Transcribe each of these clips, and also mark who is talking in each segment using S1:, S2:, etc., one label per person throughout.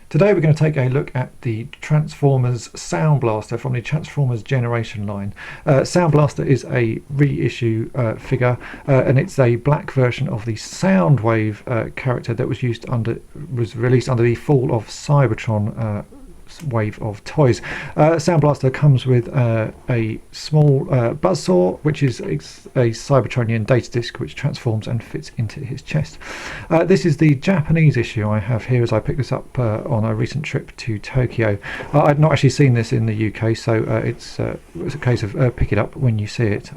S1: Today we're going to take a look at the Transformers Soundblaster from the Transformers Generation line. Soundblaster is a reissue figure, and it's a black version of the Soundwave character that was released under the Fall of Cybertron wave of toys. Soundblaster comes with a small buzzsaw, which is a Cybertronian data disc which transforms and fits into his chest. This is the Japanese issue I have here, as I picked this up on a recent trip to Tokyo. I'd not actually seen this in the UK, so it's a case of pick it up when you see it.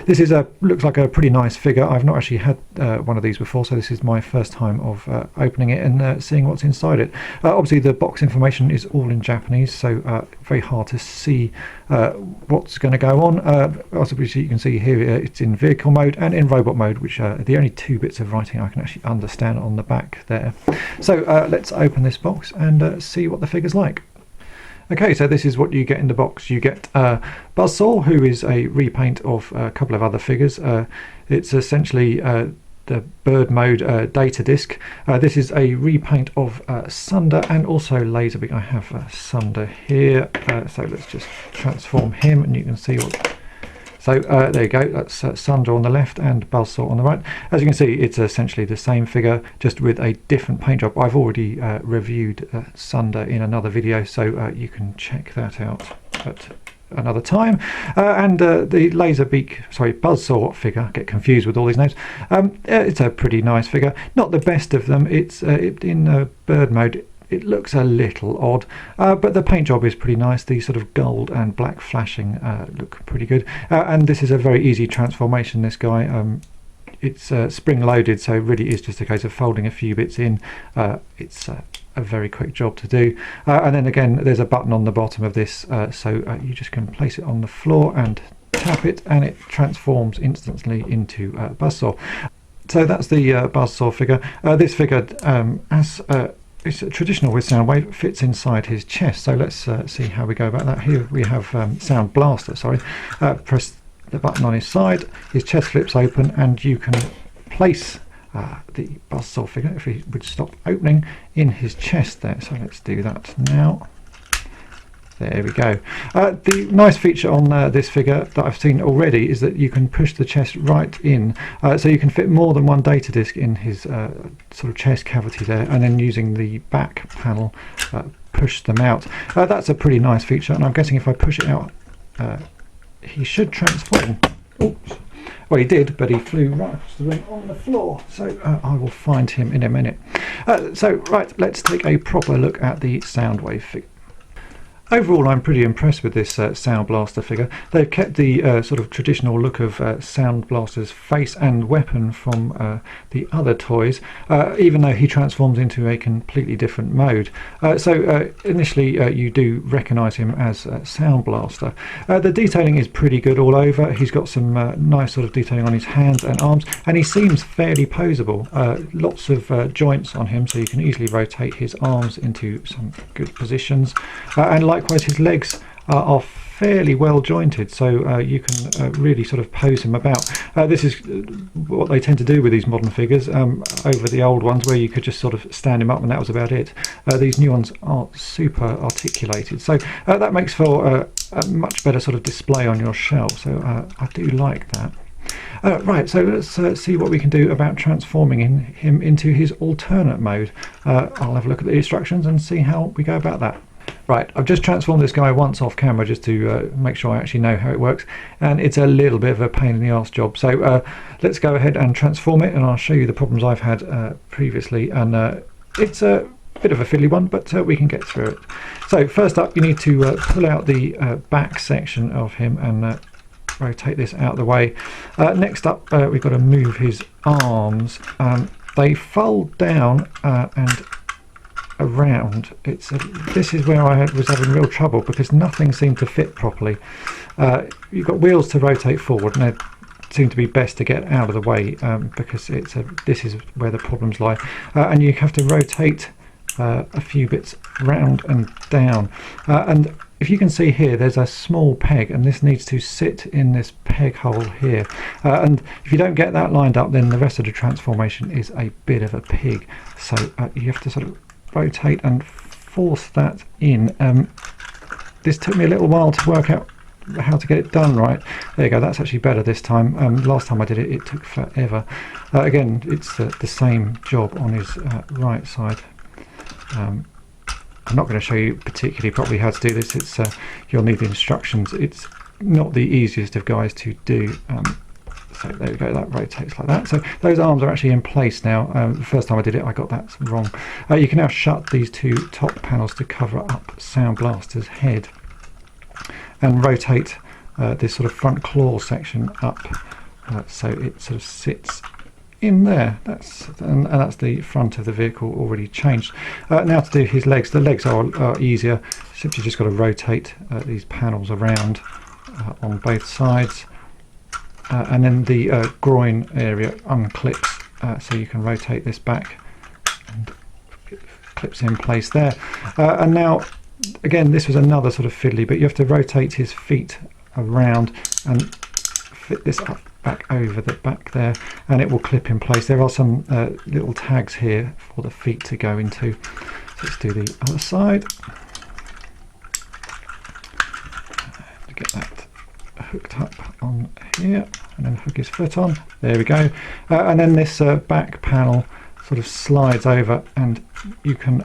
S1: This is looks like a pretty nice figure. I've not actually had one of these before, so this is my first time of opening it and seeing what's inside it. Obviously the box information is all in Japanese, so very hard to see what's going to go on. Obviously you can see here it's in vehicle mode and in robot mode, which are the only two bits of writing I can actually understand on the back there. So let's open this box and see what the figure's like. Okay, so this is what you get in the box. You get Buzzsaw, who is a repaint of a couple of other figures. It's essentially the bird mode data disc. This is a repaint of Sunder and also Laserbeak. I have Sunder here, so let's just transform him and you can see what. So there you go, that's Sunder on the left and Buzzsaw on the right. As you can see, it's essentially the same figure, just with a different paint job. I've already reviewed Sunder in another video, so you can check that out at another time. And the Buzzsaw figure, get confused with all these names. It's a pretty nice figure, not the best of them. It's in bird mode. It looks a little odd, but the paint job is pretty nice. The sort of gold and black flashing look pretty good, and this is a very easy transformation, this guy. It's spring loaded, so it really is just a case of folding a few bits in. It's a very quick job to do, and then again there's a button on the bottom of this, so you just can place it on the floor and tap it and it transforms instantly into Buzzsaw. So that's the Buzzsaw figure. This figure, it's traditional with Soundwave, fits inside his chest. So let's see how we go about that. Here we have Soundblaster, sorry. Press the button on his side, his chest flips open, and you can place the Buzzsaw figure, if he would stop opening, in his chest there. So let's do that now. There we go. The nice feature on this figure that I've seen already is that you can push the chest right in, so you can fit more than one data disc in his sort of chest cavity there, and then using the back panel push them out. That's a pretty nice feature, and I'm guessing if I push it out he should transform. Oops. Well, he did, but he flew right across the room on the floor, so I will find him in a minute. So right, let's take a proper look at the Soundwave figure. Overall, I'm pretty impressed with this Soundblaster figure. They've kept the sort of traditional look of Soundblaster's face and weapon from the other toys, even though he transforms into a completely different mode. So initially you do recognise him as Soundblaster. The detailing is pretty good all over. He's got some nice sort of detailing on his hands and arms, and he seems fairly poseable. Lots of joints on him, so you can easily rotate his arms into some good positions. And likewise, his legs are fairly well jointed, so you can really sort of pose him about. This is what they tend to do with these modern figures over the old ones, where you could just sort of stand him up and that was about it. These new ones are super articulated, so that makes for a much better sort of display on your shelf, so I do like that. Right, so let's see what we can do about transforming him into his alternate mode. I'll have a look at the instructions and see how we go about that. Right, I've just transformed this guy once off camera just to make sure I actually know how it works, and it's a little bit of a pain in the arse job. So let's go ahead and transform it, and I'll show you the problems I've had previously, and it's a bit of a fiddly one, but we can get through it. So first up, you need to pull out the back section of him and rotate this out of the way. Next up, we've got to move his arms. They fold down and around. This is where I was having real trouble because nothing seemed to fit properly. You've got wheels to rotate forward, and they seem to be best to get out of the way because this is where the problems lie, and you have to rotate a few bits round and down, and if you can see here, there's a small peg, and this needs to sit in this peg hole here. And if you don't get that lined up, then the rest of the transformation is a bit of a pig. So you have to sort of rotate and force that in. This took me a little while to work out how to get it done right. There you go, that's actually better this time. Last time I did it, it took forever. Again, it's the same job on his right side. I'm not going to show you particularly probably how to do this. It's you'll need the instructions. It's not the easiest of guys to do. So there we go, that rotates like that. So those arms are actually in place now. The first time I did it, I got that wrong. You can now shut these two top panels to cover up Soundblaster's head, and rotate this sort of front claw section up so it sort of sits in there. And that's the front of the vehicle already changed. Now to do his legs. The legs are easier. Simply just got to rotate these panels around on both sides, and then the groin area unclips, so you can rotate this back and it clips in place there. And now again, this was another sort of fiddly, but you have to rotate his feet around and fit this up back over the back there, and it will clip in place. There are some little tags here for the feet to go into. So let's do the other side to get that hooked up on here, and then hook his foot on. There we go. And then this back panel sort of slides over, and you can,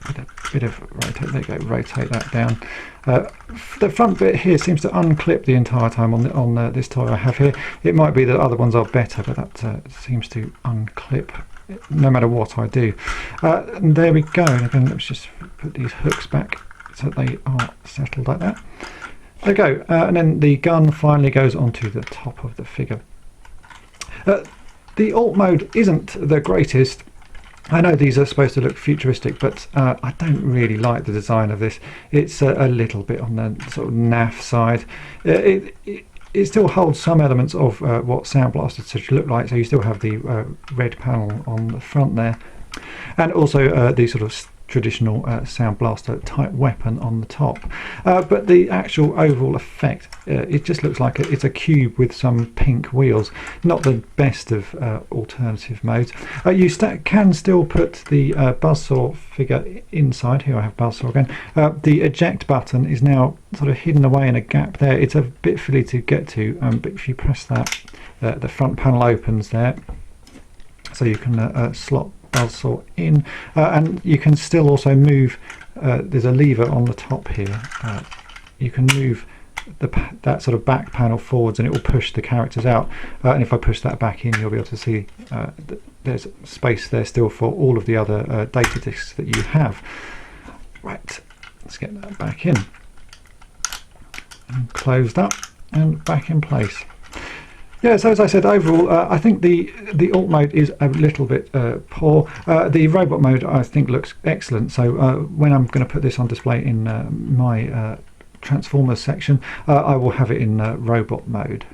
S1: with a bit of rotate, there you go, rotate that down. The front bit here seems to unclip the entire time on this toy I have here. It might be that other ones are better, but that seems to unclip no matter what I do. And there we go. And again, let's just put these hooks back so they are settled like that. There we go. And then the gun finally goes onto the top of the figure. The alt mode isn't the greatest. I know these are supposed to look futuristic, but I don't really like the design of this. It's a little bit on the sort of naff side. It still holds some elements of what Soundblaster should look like, so you still have the red panel on the front there, and also the sort of traditional Soundblaster type weapon on the top. But the actual overall effect, it just looks like it's a cube with some pink wheels. Not the best of alternative modes. You can still put the buzzsaw figure inside. Here I have buzzsaw again. The eject button is now sort of hidden away in a gap there. It's a bit fiddly to get to, but if you press that, the front panel opens there, so you can slot buzzsaw in, and you can still also move. There's a lever on the top here. You can move that sort of back panel forwards, and it will push the characters out. And if I push that back in, you'll be able to see there's space there still for all of the other data discs that you have. Right, let's get that back in and closed up and back in place. Yeah, so as I said, overall, I think the alt mode is a little bit poor. The robot mode, I think, looks excellent. So when I'm going to put this on display in my Transformers section, I will have it in robot mode.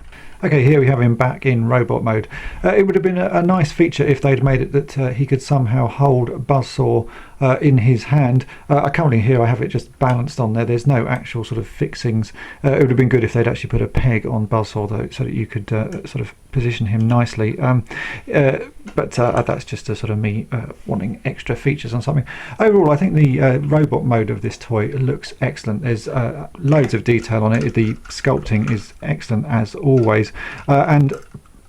S1: Okay, here we have him back in robot mode. It would have been a nice feature if they'd made it that he could somehow hold buzzsaw in his hand. Currently here I have it just balanced on there. There's no actual sort of fixings. It would have been good if they'd actually put a peg on buzzsaw though, so that you could sort of position him nicely. But that's just a sort of me wanting extra features on something. Overall, I think the robot mode of this toy looks excellent. There's loads of detail on it. The sculpting is excellent as always, and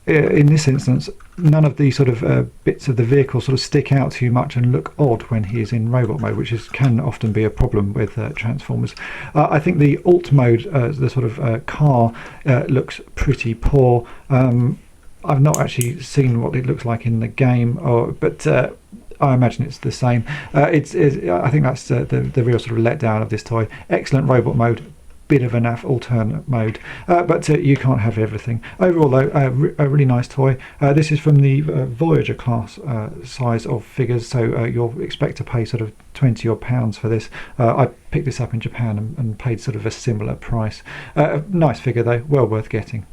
S1: in this instance, none of the sort of bits of the vehicle sort of stick out too much and look odd when he is in robot mode, which can often be a problem with Transformers. I think the alt mode, the sort of car, looks pretty poor. I've not actually seen what it looks like in the game, but I imagine it's the same. I think that's the real sort of letdown of this toy. Excellent robot mode, bit of an alternate mode, but you can't have everything. Overall though, a really nice toy. This is from the Voyager class size of figures, so you'll expect to pay sort of £20 odd for this. I picked this up in Japan and paid sort of a similar price. Nice figure though, well worth getting.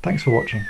S1: Thanks for watching.